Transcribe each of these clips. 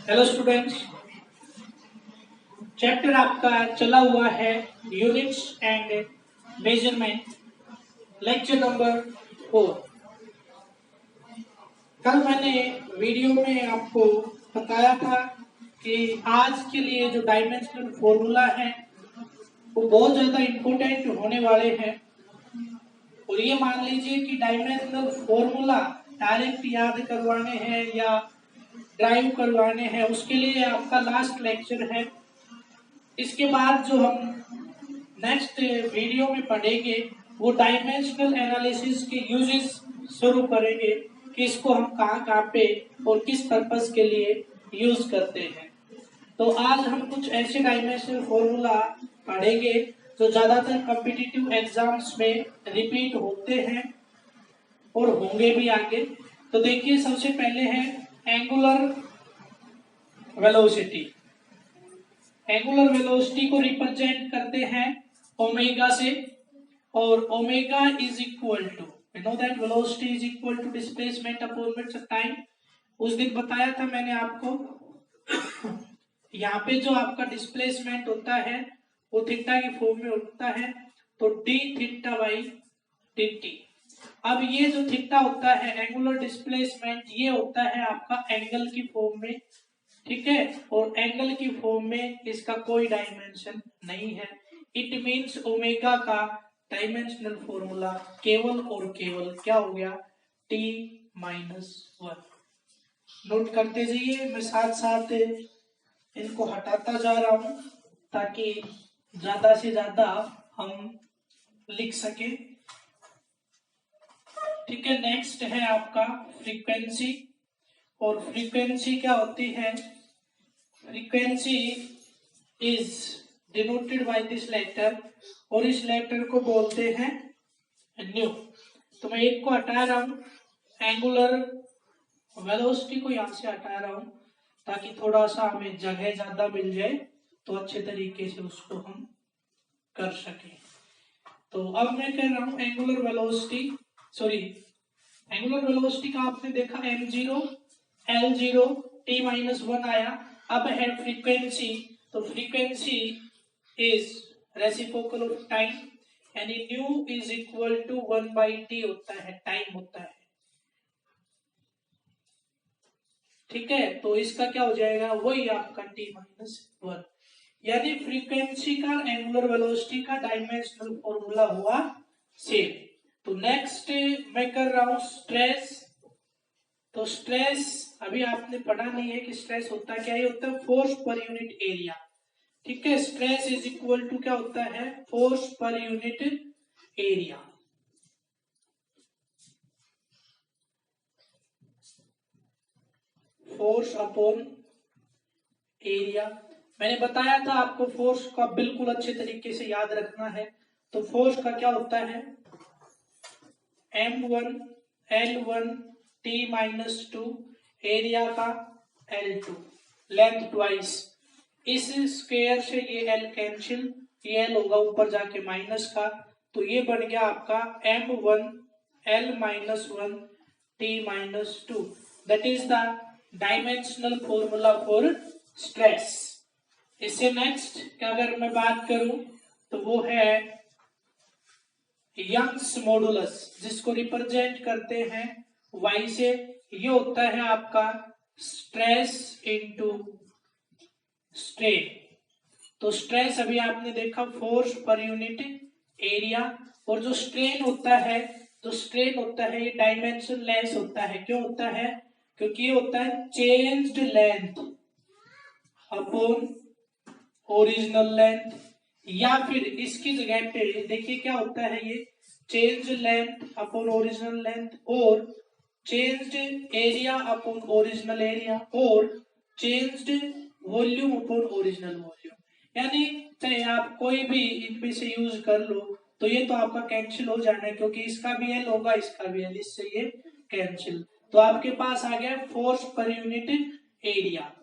Hello students, chapter आपका चला हुआ है units and measurement, lecture number 4। कल मैंने वीडियो में आपको बताया था कि आज के लिए जो डायमेंशनल फॉर्मूला है वो बहुत ज़्यादा इम्पोर्टेंट होने वाले हैं। और ये मान लीजिए कि डायमेंशनल फॉर्मूला डायरेक्ट याद करवाने हैं या ड्राइव करवाने हैं, उसके लिए आपका लास्ट लेक्चर है। इसके बाद जो हम नेक्स्ट वीडियो में पढ़ेंगे वो डायमेंशनल एनालिसिस के यूजेस शुरू करेंगे कि इसको हम कहाँ कहाँ पे और किस पर्पस के लिए यूज करते हैं। तो आज हम कुछ ऐसे डायमेंशनल फॉर्मूला पढ़ेंगे जो ज्यादातर कॉम्पिटिटिव एग्जाम्स में रिपीट होते हैं और होंगे भी आगे। तो देखिए, सबसे पहले है एंगुलर वेलोसिटी। एंगुलर वेलोसिटी को रिप्रेजेंट करते हैं ओमेगा से, और omega is equal to, you know that velocity is equal to displacement upon meters of time. उस दिन बताया था मैंने आपको यहाँ पे जो आपका डिस्प्लेसमेंट होता है वो थीटा की फॉर्म में होता है, तो D theta by D T. अब ये जो थीटा होता है एंगुलर डिस्प्लेसमेंट, ये होता है आपका एंगल की फॉर्म में, ठीक है। और एंगल की फॉर्म में इसका कोई डायमेंशन नहीं है। इट मींस ओमेगा का डायमेंशनल फॉर्मूला केवल और केवल क्या हो गया, t माइनस 1। नोट करते जाइए, मैं साथ साथ इनको हटाता जा रहा हूं ताकि ज्यादा से ज्यादा हम लिख सके, ठीक है। नेक्स्ट है आपका फ्रीक्वेंसी। और फ्रीक्वेंसी क्या होती है, frequency is denoted by this letter, और इस लेटर को बोलते हैं न्यू। तो मैं एक को हटा रहा हूं, एंगुलर वेलोसिटी को यहां से हटा रहा हूं ताकि थोड़ा सा हमें जगह ज्यादा मिल जाए, तो अच्छे तरीके से उसको हम कर सके। तो अब मैं कह रहा हूं angular velocity, sorry angular velocity का आपने देखा m0 l0 t माइनस 1 आया। अब है फ्रीक्वेंसी, तो frequency is reciprocal of time, यानी nu is equal to 1 by t होता है, टाइम होता है, ठीक है। तो इसका क्या हो जाएगा, वही आपका t माइनस 1, यानी फ्रीक्वेंसी का एंगुलर वेलोसिटी का डायमेंशनल फॉर्मूला हुआ सेम। तो नेक्स्ट मैं कर रहा हूं स्ट्रेस। तो स्ट्रेस अभी आपने पढ़ा नहीं है कि स्ट्रेस होता क्या, ये होता है फोर्स पर यूनिट एरिया, ठीक है। स्ट्रेस इज इक्वल टू क्या होता है, force per unit area. Force upon area, मैंने बताया था आपको फोर्स का बिल्कुल अच्छे तरीके से याद रखना है। तो फोर्स का क्या होता है, m1 l1 t minus 2, area का l2, लेंथ ट्वाइस। इस स्क्वायर से ये l कैंसिल, ये l होगा ऊपर जाके माइनस का, तो ये बन गया आपका m1 l minus 1 t minus 2। That is the dimensional formula for stress. इससे नेक्स्ट अगर मैं बात करूं तो वो है यंग्स मॉडुलस, जिसको रिप्रेजेंट करते हैं y से। ये होता है आपका स्ट्रेस इनटू स्ट्रेन। तो स्ट्रेस अभी आपने देखा फोर्स पर यूनिट एरिया, और जो स्ट्रेन होता है, जो स्ट्रेन होता है ये डायमेंशन लेस होता है। क्यों होता है, क्योंकि ये होता है changed length upon original length, या फिर इसकी जगह पे देखिए क्या होता है, ये change length upon original length, और changed area upon original area, और changed volume upon original volume. यानी चाहे आप कोई भी इनमें से यूज कर लो, तो ये तो आपका कैंसिल हो जाना है, क्योंकि इसका भी एल होगा इसका भी एल, इससे ये कैंसिल। तो आपके पास आ गया force per unit area.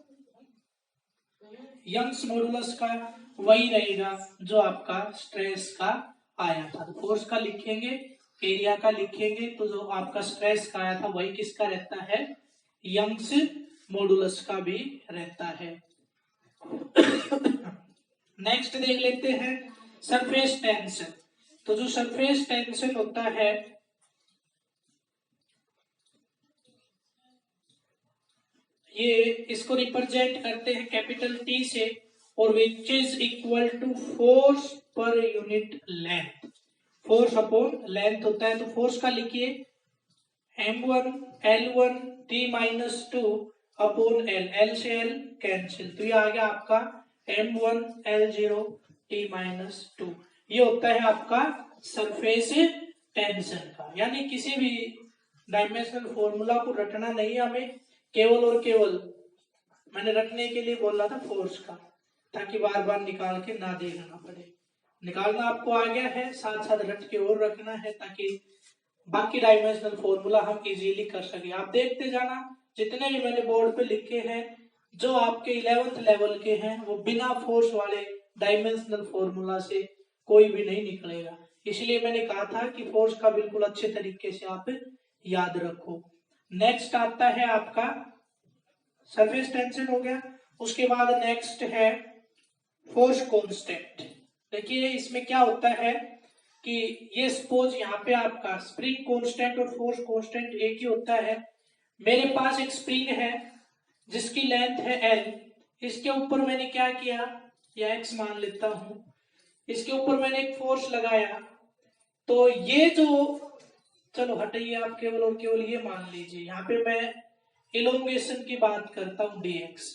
Young's modulus का वही रहेगा जो आपका स्ट्रेस का आया था। फोर्स का लिखेंगे, एरिया का लिखेंगे, तो जो आपका स्ट्रेस का आया था वही किसका रहता है, यंग्स मॉडुलस का भी रहता है। नेक्स्ट देख लेते हैं सरफेस टेंशन। तो जो सरफेस टेंशन होता है ये इसको रिप्रेजेंट करते हैं कैपिटल टी से, और which is equal to force per unit length. Force upon length होता है, तो फोर्स का लिखिए m1 l1 t-2 upon l, l से l कैंसिल, तो ये आ गया आपका m1 l0 t-2। ये होता है आपका सरफेस टेंशन का। यानी किसी भी डायमेंशनल फॉर्मूला को रटना नहीं हमें, केवल और केवल मैंने रटने के लिए बोला था फोर्स का, ताकि बार बार निकाल के ना देखना पड़े। निकालना आपको आ गया है, साथ साथ रट के और रखना है, ताकि बाकी डायमेंशनल फॉर्मूला हम इजीली कर सके। आप देखते जाना, जितने भी मैंने बोर्ड पे लिखे हैं जो आपके 11th लेवल के हैं, वो बिना फोर्स वाले डायमेंशनल फॉर्मूला से कोई भी नहीं निकलेगा। इसलिए मैंने कहा था कि फोर्स का बिल्कुल अच्छे तरीके से आप याद रखो। नेक्स्ट आता है आपका सरफेस टेंशन हो गया। उसके बाद नेक्स्ट है फोर्स कांस्टेंट। देखिए इसमें क्या होता है कि ये सपोज यहाँ पे आपका स्प्रिंग कांस्टेंट और फोर्स कांस्टेंट एक ही होता है। मेरे पास एक स्प्रिंग है जिसकी लेंथ है l, इसके ऊपर मैंने क्या किया, या x मान लेता हूं, इसके ऊपर मैंने एक फोर्स लगाया, तो ये जो, चलो हटाइए आप, केवल और केवल ये मान लीजिए, यहाँ पे मैं इलोंगेशन की बात करता हूं dx।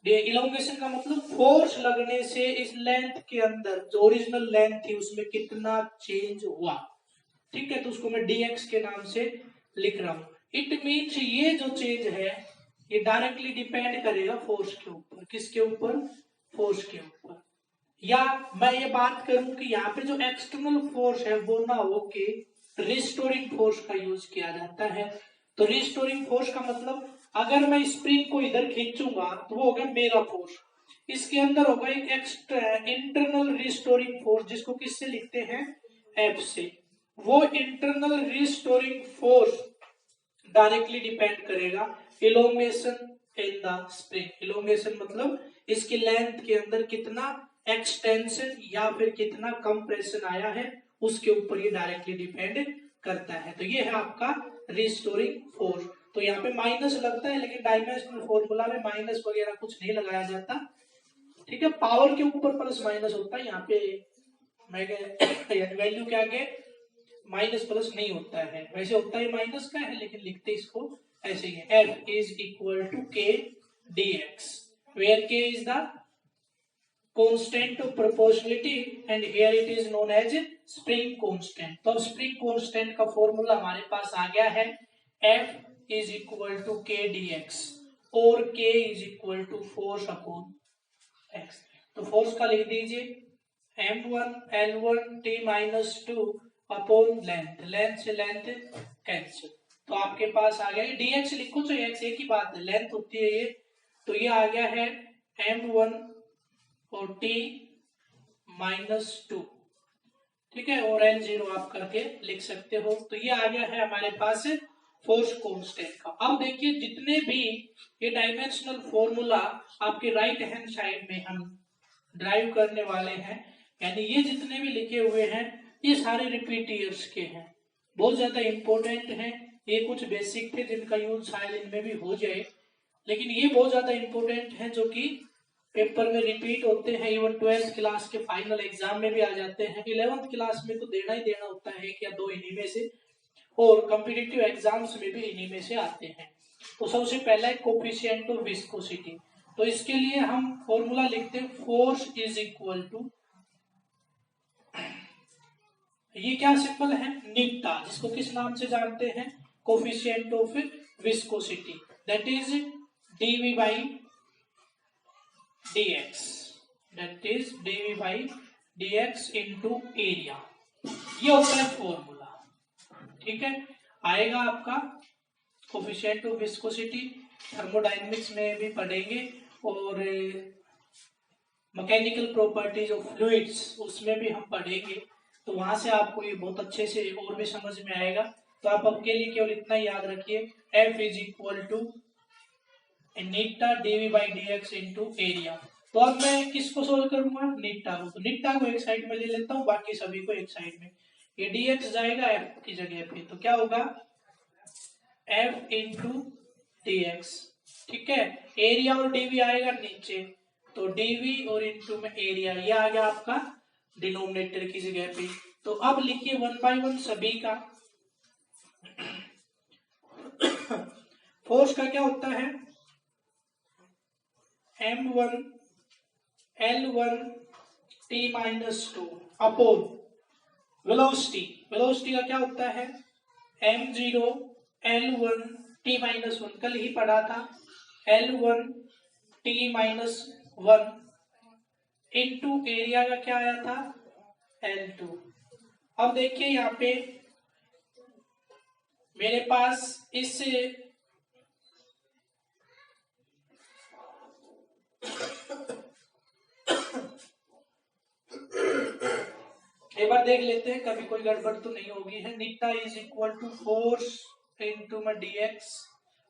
इलोंगेशन का मतलब फोर्स लगने से इस लेंथ के अंदर जो ओरिजिनल लेंथ थी उसमें कितना चेंज हुआ, ठीक है, तो उसको मैं dx के नाम से लिख रहा हूं। इट मीन्स ये जो चेंज है ये डायरेक्टली डिपेंड करेगा फोर्स के ऊपर। किसके ऊपर? फोर्स के ऊपर। या मैं ये बात करूं कि यहाँ पे जो एक्सटर्नल फोर्स है वो ना हो के रिस्टोरिंग फोर्स का यूज किया जाता है। तो रिस्टोरिंग फोर्स का मतलब अगर मैं स्प्रिंग को इधर खींचूंगा तो वो होगा मेरा फोर्स, इसके अंदर होगा एक एक्स्ट्रा इंटरनल रिस्टोरिंग फोर्स, जिसको किससे लिखते हैं? एफ से। वो internal restoring force directly depend करेगा elongation in the spring. Elongation मतलब इसकी लेंथ के अंदर कितना एक्सटेंशन या फिर कितना कंप्रेशन आया है, उसके ऊपर ये डायरेक्टली डिपेंड करता है। तो ये है आपका रिस्टोरिंग फोर्स। तो यहाँ पे माइनस लगता है, लेकिन डायमेंशनल फॉर्मूला में माइनस वगैरह कुछ नहीं लगाया जाता, ठीक है। पावर के ऊपर प्लस माइनस होता है, यहाँ पे वैल्यू के आगे माइनस प्लस नहीं होता है। वैसे होता है माइनस का है, लेकिन लिखते इसको ऐसे ही है, F is equal to K dx, where K is the constant of proportionality and here it is known as spring constant। तो spring constant का फॉर्मूला हमारे पास आ गया है, F is equal to K dx और K is equal to force upon x। तो force का लिख दीजिए m1 l1 t-2 upon length, length से लेंथ कैंसिल, तो आपके पास आ गया dx। लिखो तो x एक ही बात है, लेंथ होती है ये, तो ये आ गया है m1 और t-2, ठीक है, और l0 आप करके लिख सकते हो। तो ये आ गया है हमारे पास फोर्स कांस्टेंट का। अब देखिए जितने भी ये डायमेंशनल फॉर्मूला आपके राइट हैंड साइड में हम ड्राइव करने वाले हैं, यानी ये जितने भी लिखे हुए हैं ये सारे रिपीट ईयर्स के हैं, बहुत ज्यादा इंपॉर्टेंट हैं। ये कुछ बेसिक थे जिनका यूज शायद इनमें भी हो जाए, लेकिन ये बहुत ज्यादा इंपॉर्टेंट है जो कि पेपर में रिपीट होते हैं। इवन 12th क्लास के फाइनल एग्जाम में भी आ जाते हैं। 11th क्लास में तो देना ही देना होता है, एक या दो इन्हीं में से, और कॉम्पिटिटिव एग्जाम्स में भी इन्हीं में से आते हैं। तो सबसे पहला है कोफिशिएंट ऑफ विस्कोसिटी। तो इसके लिए हम फॉर्मूला लिखते हैं फोर्स इज इक्वल टू, ये क्या सिंबल है? निप्टा, जिसको किस नाम से जानते हैं? Coefficient of viscosity, that is dv by dx, that is dv by dx into area. ये होता है फॉर्मूला, ठीक है। आएगा आपका कोफिशिएंट ऑफ विस्कोसिटी, थर्मोडायनेमिक्स में भी पढ़ेंगे, और मैकेनिकल प्रॉपर्टीज ऑफ फ्लूइड्स उसमें भी हम पढ़ेंगे। तो वहां से आपको ये बहुत अच्छे से और भी समझ में आएगा। तो आप आपके लिए केवल इतना याद रखिए, F इज इक्वल टू नीटा d v by d x into area. तो अब मैं किसको सोल्व करूंगा, नीटा को। तो नीटा को एक साइड में ले लेता हूँ, बाकी सभी को एक साइड में। ये dx जाएगा f की जगह पे, तो क्या होगा f इंटू डी एक्स। ठीक है, एरिया और dv आएगा नीचे, तो dv और इंटू में एरिया, ये आ गया आपका डिनोमिनेटर की जगह पे। तो अब लिखिए 1 बाई 1 सभी का। फोर्स का क्या होता है, m1 L1 t minus 2 upon velocity. Velocity का क्या होता है m0 L1 t माइनस 1, कल ही पढ़ा था, L1 t minus 1 into area का क्या आया था L2। अब देखिए यहाँ पे मेरे पास इस एक बार देख लेते हैं कभी कोई गड़बड़ तो नहीं होगी है। Eta is equal to force into में dx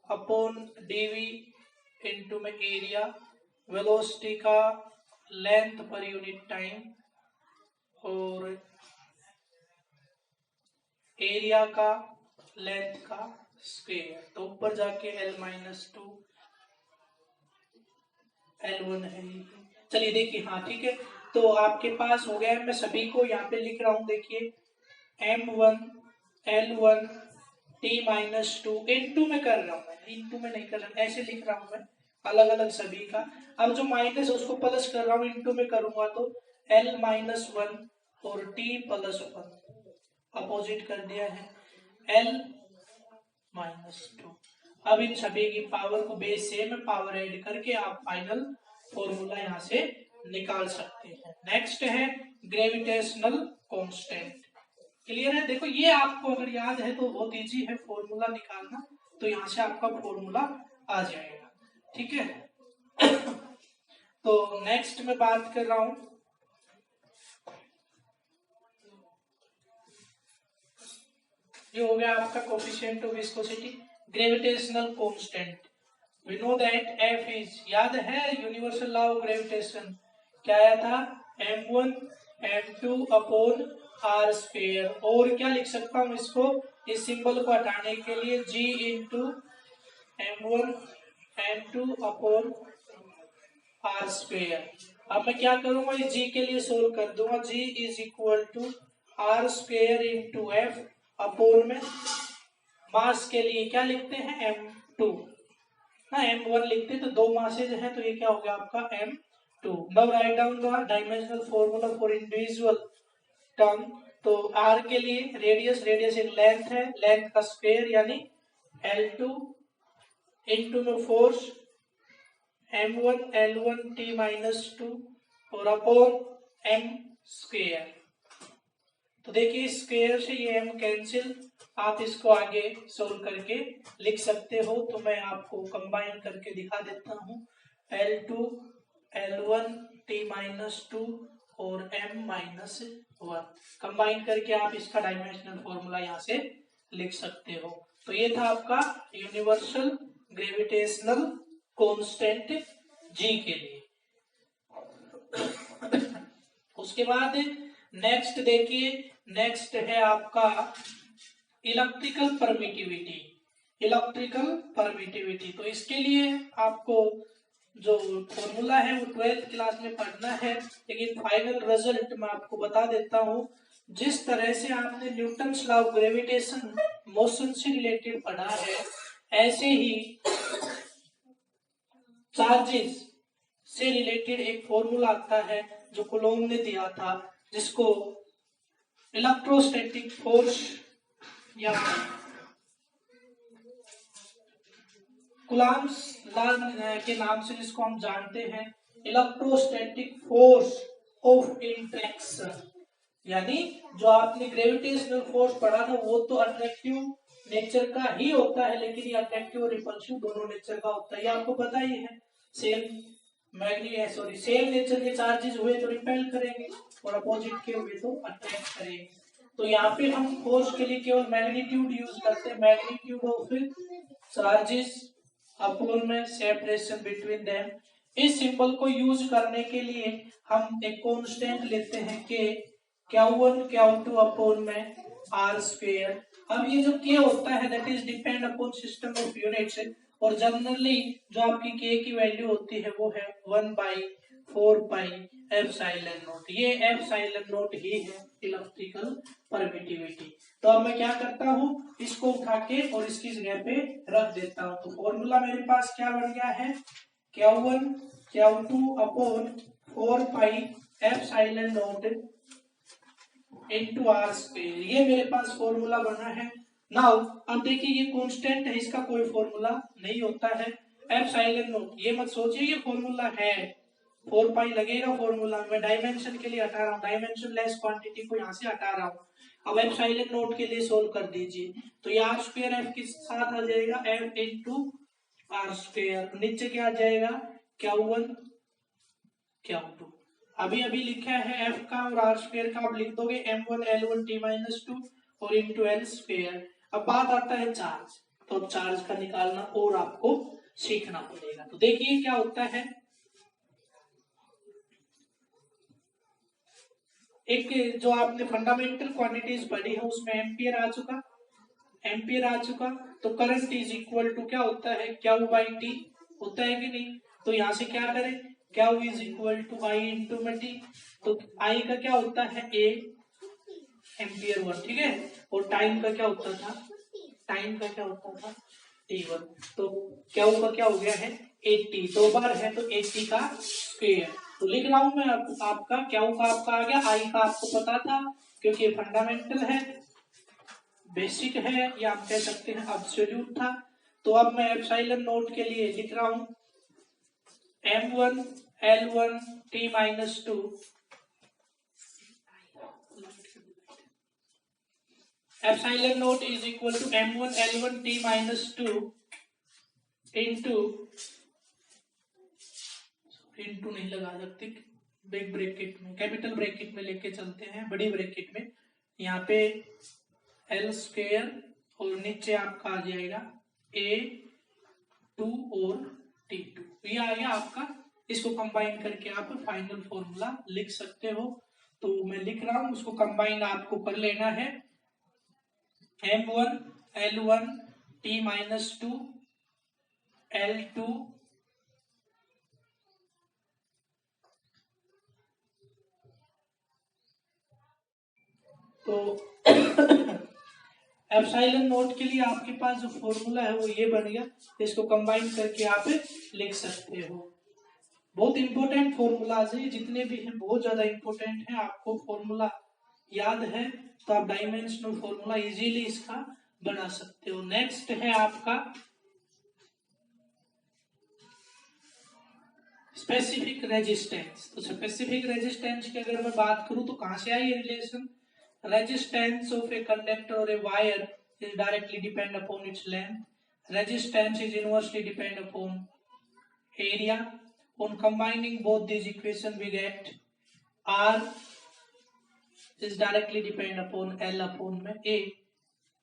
अपॉन dv इंटू में एरिया, वेलोसिटी का लेंथ पर यूनिट टाइम और एरिया का लेंथ का स्क्वायर। तो ऊपर जाके L माइनस 2 L1 है। चलिए देखिए, हाँ ठीक है, तो आपके पास हो गया। मैं सभी को यहाँ पे लिख रहा हूँ, देखिए M1 L1 t minus 2 into में कर रहा हूँ, मैं इंटू में नहीं कर रहा, ऐसे लिख रहा हूँ मैं अलग अलग सभी का। अब जो माइनस उसको प्लस कर रहा हूँ, इंटू में करूंगा तो L माइनस 1 और t प्लस 1 अपोजिट कर दिया है L माइनस 2। अब इन सभी की पावर को बेस से में पावर ऐड करके आप फाइनल फॉर्मूला यहाँ से निकाल सकते हैं। नेक्स्ट है ग्रेविटेशनल कांस्टेंट। क्लियर है, देखो ये आपको अगर याद है तो बहुत इजी है फॉर्मूला निकालना, तो यहाँ से आपका फॉर्मूला आ जाएगा। ठीक है, तो नेक्स्ट मैं बात कर रहा हूं, ये हो गया आपका coefficient of viscosity, gravitational constant. We know that F is, याद है यूनिवर्सल लॉ ऑफ ग्रेविटेशन क्या आया था, m1 m2 upon r square. और क्या लिख सकता हूं इसको, इस सिंबल को हटाने के लिए g into m1 m2 upon r square. अब मैं क्या करूंगा, ये g के लिए सोल्व कर दूंगा, g is equal to r square into f upon में मास के लिए क्या लिखते हैं m2 ना, m1 लिखते तो दो मासेज है, तो ये क्या हो गया आपका m2। Now write down the dimensional formula for individual term. तो r के लिए रेडियस, रेडियस एक लेंथ है, लेंथ का स्क्वायर यानी L2 इंटू में force m1 L1 t minus 2 और अपॉन m स्क्वायर। तो देखिए स्क्वायर से ये m कैंसिल, आप इसको आगे सोल्व करके लिख सकते हो। तो मैं आपको कंबाइन करके दिखा देता हूँ, L2 L1 t माइनस 2 और m माइनस 1 कंबाइन करके आप इसका डायमेंशनल फॉर्मूला यहाँ से लिख सकते हो। तो ये था आपका यूनिवर्सल ग्रेविटेशनल कांस्टेंट G के लिए। उसके बाद नेक्स्ट देखिए, नेक्स्ट है आपका इलेक्ट्रिकल परमिटिविटी। इलेक्ट्रिकल परमिटिविटी, तो इसके लिए आपको जो फॉर्मूला है वो 12th क्लास में पढ़ना है, लेकिन फाइनल रिजल्ट मैं आपको बता देता हूँ। जिस तरह से आपने Newton's law of gravitation motion से रिलेटेड पढ़ा है, ऐसे ही चार्जेस से रिलेटेड एक फॉर्मूला आता है जो कूलॉम ने दिया था, जिसको इलेक्ट्रोस्टैटिक फोर्स या कूलॉम्स लॉ के नाम से जिसको हम जानते हैं, इलेक्ट्रोस्टैटिक फोर्स ऑफ इंटरेक्शन। यानी जो आपने ग्रेविटेशनल फोर्स पढ़ा था वो तो अट्रैक्टिव नेचर का ही होता है, लेकिन ये अट्रैक्टिव और रिपल्सिव दोनों नेचर का होता है, ये आपको पता ही है। सेम नेचर के चार्जेस हुए तो रिपेल करेंगे और अपोजिट के हुए तो अट्रैक्ट करेंगे। तो यहाँ पे हम फोर्स के लिए केवल मैग्नीट्यूड यूज करते हैं, मैग्नीट्यूड ऑफ चार्जेस अपोन में सेपरेशन बिटवीन देम। इस सिंबल को यूज करने के लिए हम एक कांस्टेंट लेते हैं के Q1 Q2 अपोन में R स्क्वायर। अब ये जो K होता है that is depend upon system of units, और जनरली जो आपकी K की वैल्यू होती है वो है 1/4 पाई एप्सिलॉन नॉट। ये एप्सिलॉन नॉट ही है इलेक्ट्रिकल परमिटिविटी। तो अब मैं क्या करता हूँ, इसको उठा के और इसकी जगह पे रख देता हूँ। तो फॉर्मूला मेरे पास क्या बन गया है, Q1 Q2 upon 4 pi epsilon naught into r square. ये मेरे पास फॉर्मूला बना है। नाउ अब देखिए ये कांस्टेंट है, इसका कोई फॉर्मूला नहीं होता है। एप्सिलॉन नॉट, ये मत सोचिए ये फॉर्मूला है, 4 पाई लगेगा फॉर्मूला। मैं डायमेंशन के लिए हटा रहा हूँ, डायमेंशन लेस क्वांटिटी को यहाँ से हटा रहा हूँ। अब एप्सिलॉन नॉट के लिए सोल्व कर दीजिए, तो ये आर स्क्वायर एफ के साथ आ जाएगा एफ इनटू आर स्क्वायर। नीचे क्या आ जाएगा, Q1 Q2। अभी अभी लिखा है एफ का और आर स्क्वायर का, आप लिख दोगे m1 l1 t-2 और इंटू एल स्क्वायर। अब बात आता है चार्ज, तो अब चार्ज का निकालना और आपको सीखना पड़ेगा। तो देखिए क्या होता है, एक जो आपने फंडामेंटल क्वांटिटीज पढ़ी है उसमें एम्पियर आ चुका, एम्पियर आ चुका। तो करंट इज इक्वल टू क्या होता है, Q बाई टी होता है कि नहीं। तो यहां से क्या करें, Q is equal to I into में टी। तो आई का क्या होता है, ए एम्पियर 1, ठीक है। और टाइम का क्या होता था, टाइम का क्या होता था, t1। तो Q का क्या हो गया है, 80, 2 बार है तो 80 का स्क्वायर। तो लिख रहा हूं मैं आपका Q का आपका आ गया, आई का आपको पता था क्योंकि ये फंडामेंटल है, बेसिक है, या आप कह सकते हैं एब्सोल्यूट था। तो अब मैं एप्सिलॉन नोट के लिए लिख रहा हूं m1 l1 t-2 epsilon naught is equal to m1 l1 t-2 into नहीं लगा सकते, बिग ब्रैकेट में, कैपिटल ब्रैकेट में लेके चलते हैं, बड़ी ब्रैकेट में। यहाँ पे एल स्क्वायर और नीचे आपका आ जाएगा A2 और T2, ये आ गया आपका। इसको कंबाइन करके आप फाइनल फॉर्मूला लिख सकते हो। तो मैं लिख रहा हूं, उसको कंबाइन आपको कर लेना है, m1 l1 t-2 l2 तो एप्सिलॉन नोट के लिए आपके पास जो फॉर्मूला है वो ये बन गया। इसको कंबाइन करके आप लिख सकते हो। बहुत इंपॉर्टेंट फॉर्मूलाज है, जितने भी हैं बहुत ज्यादा इंपॉर्टेंट है। आपको फॉर्मूला याद है तो आप डायमेंशनल फॉर्मूला इजीली इसका बना सकते हो। नेक्स्ट है आपका स्पेसिफिक रेजिस्टेंस। तो स्पेसिफिक रेजिस्टेंस की अगर मैं बात करूं तो कहां से आई relation, resistance of a conductor or a wire is directly depend upon its length. Resistance is inversely depend upon area. On combining both these equations we get R is directly depend upon L upon में A।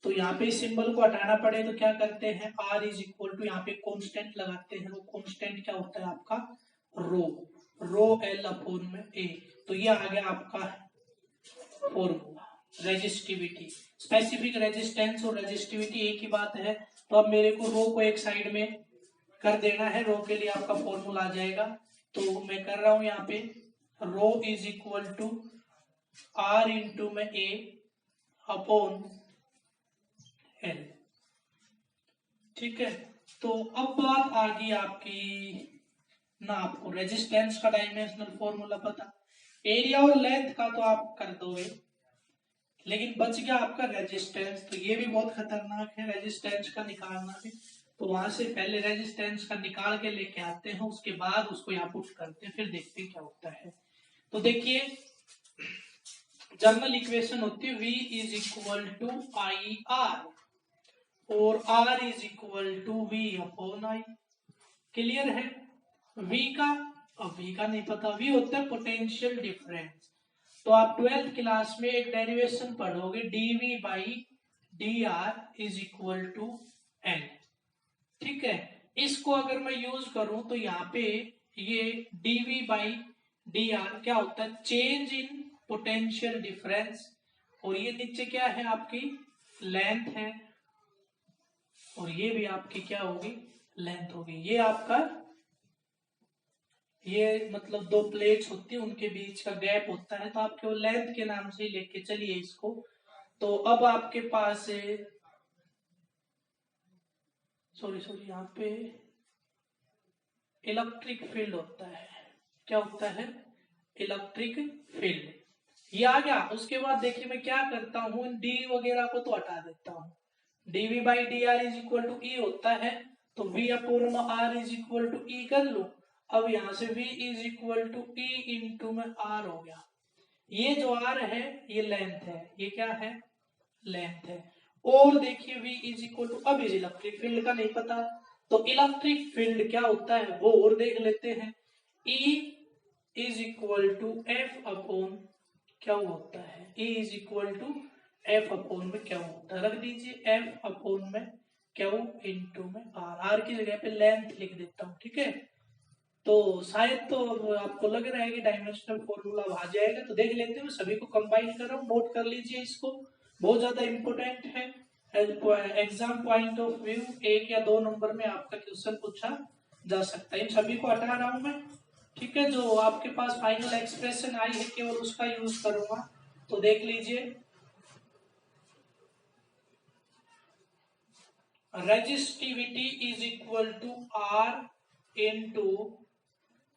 तो यहाँ पे इस symbol को हटाना पड़े तो क्या करते हैं, R इज इक्वल टू यहाँ पे कांस्टेंट लगाते हैं। वो कांस्टेंट क्या होता है आपका, रो L अपॉन में A। तो ये आ गया आपका फॉर्मूला रेजिस्टिविटी। स्पेसिफिक रेजिस्टेंस और रेजिस्टिविटी एक ही बात है। तो अब मेरे को रो को एक साइड में कर देना है, रो के लिए आपका फॉर्मूला आ जाएगा। तो मैं कर रहा हूं यहाँ पे rho is equal to r into में ए अपॉन एल, ठीक है। तो अब बात आ गई आपकी ना, आपको रेजिस्टेंस का डायमेंशनल फॉर्मूला पता, एरिया और लेंथ का तो आप कर दोगे, लेकिन बच गया आपका रेजिस्टेंस। तो ये भी बहुत खतरनाक है रेजिस्टेंस का निकालना भी। तो वहां से पहले रेजिस्टेंस का निकाल के लेके आते हैं, उसके बाद उसको यहाँ पुट करते हैं, फिर देखते हैं क्या होता है। तो देखिए जनरल इक्वेशन होती है V is equal to I R और R is equal to V upon I. Clear है। V का, अब V का नहीं पता, V होता है पोटेंशियल डिफरेंस। तो आप 12th क्लास में एक डेरिवेशन पढ़ोगे, dV by dr is equal to L, ठीक है। इसको अगर मैं यूज करूं तो यहाँ पे ये dv/dr क्या होता है, चेंज इन पोटेंशियल डिफरेंस, और ये नीचे क्या है आपकी लेंथ है, और ये भी आपकी क्या होगी लेंथ होगी। ये आपका ये मतलब दो प्लेट्स होती है उनके बीच का गैप होता है, तो आप केवल लेंथ के नाम से ही लेके चलिए इसको। तो अब आपके पास सॉरी यहाँ पे इलेक्ट्रिक फील्ड होता है, क्या होता है इलेक्ट्रिक फील्ड, ये आ गया। उसके बाद देखिए मैं क्या करता हूँ, डी वगैरह को तो हटा देता हूँ, dv/dr इज इक्वल टू ई होता है, तो v upon r is equal to e कर लो। अब यहां से v is equal to e into में r हो गया। ये जो r है ये लेंथ है, ये क्या है लेंथ है। और देखिए v इज इक्वल टू, अब इस इलेक्ट्रिक फील्ड का नहीं पता, तो इलेक्ट्रिक फील्ड क्या होता है वो और देख लेते हैं। E is equal to F upon क्या होता है, E is equal to F upon में क्या होता है, रख दीजिए एफ अपॉन में क्या इंटू में आर की जगह पे लेंथ लिख देता हूँ, ठीक है। तो शायद तो अब आपको लग रहा है कि डायमेंशनल फॉर्मूला आ जाएगा, तो देख लेते हैं, सभी को कंबाइन कर रहा हूँ, नोट कर लीजिए इसको, बहुत ज्यादा इंपॉर्टेंट है एग्जाम पॉइंट ऑफ व्यू। 1 या 2 नंबर में आपका क्वेश्चन पूछा जा सकता है। इन सभी को हटा रहा हूं मैं, ठीक है। जो आपके पास फाइनल एक्सप्रेशन आई है केवल उसका यूज करूंगा, तो देख लीजिए resistivity is equal to R into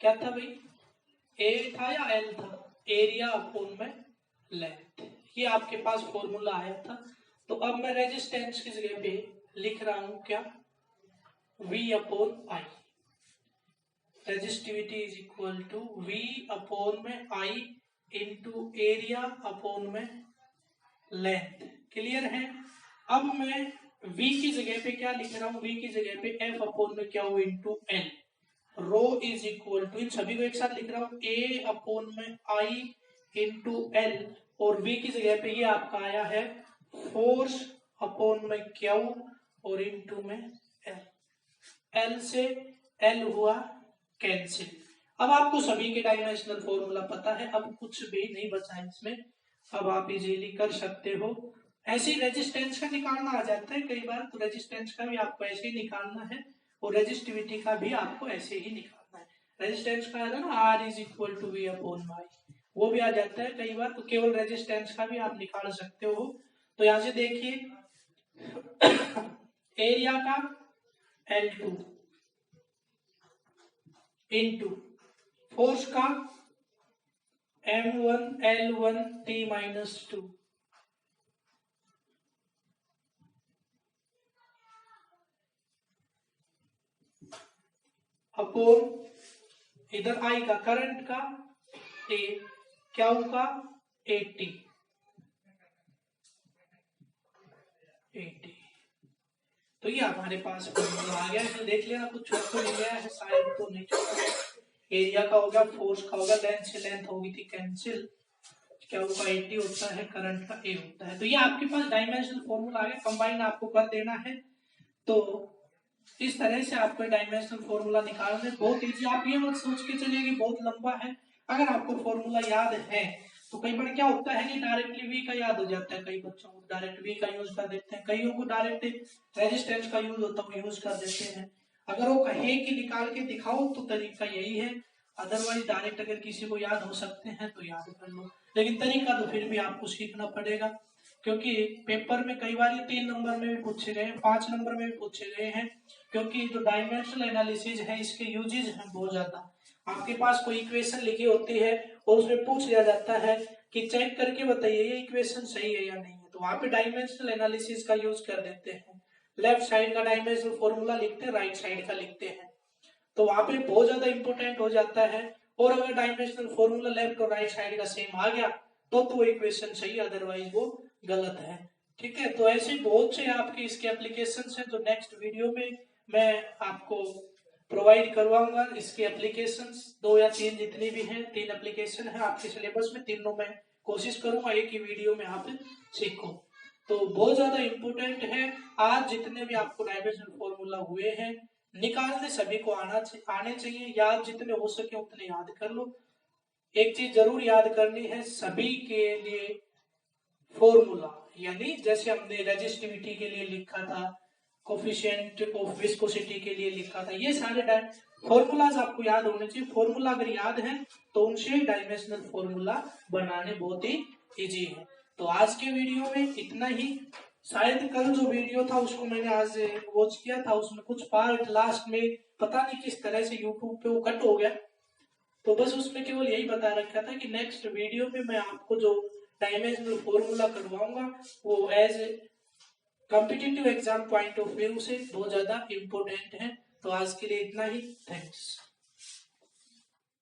क्या था भाई, ए था या एल था, एरिया अपॉन में लेंथ, ये आपके पास फॉर्मूला आया था। तो अब मैं रेजिस्टेंस की जगह पे लिख रहा हूं क्या, V upon I, resistivity is equal to V upon में आई इंटू एरिया अपॉन में लेंथ, क्लियर है। अब मैं V की जगह पे क्या लिख रहा हूं, V की जगह पे F अपॉन में क्या हो into l, rho is equal to, इन सभी को एक साथ लिख रहा हूं, A अपॉन में आई इंटू एल, और V की जगह पे ये आपका आया है फोर्स अपॉन में क्यू और इंटू में एल, एल से एल हुआ कैंसिल। अब आपको सभी के डायमेंशनल फॉर्मूला पता है, अब कुछ भी नहीं बचा है इसमें, अब आप इजीली कर सकते हो। ऐसे रेजिस्टेंस का निकालना आ जाता है कई बार, तो रेजिस्टेंस का भी आपको ऐसे ही निकालना है, और रेजिस्टिविटी का भी आपको ऐसे ही निकालना है। रेजिस्टेंस का है ना R is equal to V upon Y, वो भी आ जाता है कई बार, तो केवल रेजिस्टेंस का भी आप निकाल सकते हो। तो यहां से देखिए एरिया का L2 इंटू फोर्स का M1 L1 T-2 अपॉन इधर आई का करंट का A, क्यू का 80, तो ये हमारे पास फॉर्मूला आ गया है। देख लेना कुछ छूट तो नहीं गया है, शायद तो नहीं छूटा। एरिया का हो गया, फोर्स का हो गया, लेंथ से लेंथ हो गई थी कैंसिल, क्या होगा 80 होता है, करंट का ए होता है। तो ये आपके पास डायमेंशनल फॉर्मूला आ गया, कंबाइन आपको कर देना है। तो इस तरह से आपको डायमेंशनल फॉर्मूला निकालना है, बहुत इजी। आप ये मत सोच के चलिए कि बहुत लंबा है, अगर आपको फॉर्मूला याद है तो कई बार क्या होता है कि डायरेक्टली वी का याद हो जाता है, कई बच्चों को डायरेक्ट वी का यूज कर देते हैं, कईयों को डायरेक्ट रेजिस्टेंस का यूज होता है यूज कर देते हैं। अगर वो कहे कि निकाल के दिखाओ तो तरीका यही है, अदरवाइज डायरेक्ट अगर किसी को याद हो सकते हैं तो याद कर लो, लेकिन तरीका तो फिर भी आपको सीखना पड़ेगा, क्योंकि पेपर में कई बार 3 नंबर में भी पूछे गए, 5 नंबर में भी पूछे गए हैं, क्योंकि जो डायमेंशनल एनालिसिस है इसके यूजेज हैं बहुत ज्यादा। आपके पास कोई इक्वेशन लिखी होती है और उसमें पूछ लिया जाता है कि चेक करके बताइए ये इक्वेशन सही है या नहीं है, तो वहां पे डायमेंशनल एनालिसिस का यूज कर देते हैं। लेफ्ट साइड का डायमेंशनल फॉर्मूला लिखते हैं, राइट साइड का लिखते हैं, तो वहां पे बहुत ज्यादा इंपॉर्टेंट हो जाता है। और अगर डायमेंशनल फॉर्मूला लेफ्ट और राइट साइड का सेम आ गया तो इक्वेशन सही, अदरवाइज वो गलत है, ठीक है। तो ऐसे बहुत से आपके इसके एप्लीकेशंस हैं, जो नेक्स्ट वीडियो में मैं आपको प्रोवाइड करवाऊंगा। इसके एप्लीकेशंस 2 या 3 जितनी भी हैं, 3 एप्लीकेशन है आपके सिलेबस में, तीनों में कोशिश करूंगा एक ही वीडियो में आप सीखो। तो बहुत ज्यादा इंपॉर्टेंट है, आज जितने भी आपको डायमेंशनल फॉर्मूला हुए हैं निकालने सभी को आने चाहिए। याद जितने हो सके उतने याद कर लो। एक चीज जरूर याद करनी है, सभी के लिए फॉर्मूला, यानी जैसे हमने रेजिस्टिविटी के लिए लिखा था, कोफिशिएंट ऑफ विस्कोसिटी के लिए लिखा था, ये सारे फॉर्मूलाज आपको याद होने चाहिए। फॉर्मूला अगर याद है तो उनसे डायमेंशनल फॉर्मूला बनाने बहुत ही इजी है। तो आज के वीडियो में इतना ही। शायद कल जो वीडियो था उसको मैंने आज वॉच किया था, उसमें कुछ पार्ट लास्ट में पता नहीं किस तरह से यूट्यूब पे वो कट हो गया, तो बस उसमें केवल यही बता रखा था कि नेक्स्ट वीडियो में मैं आपको जो डायमेंशनल फॉर्मूला करवाऊंगा वो as competitive exam point of view से बहुत ज्यादा इम्पोर्टेंट है। तो आज के लिए इतना ही। थैंक्स।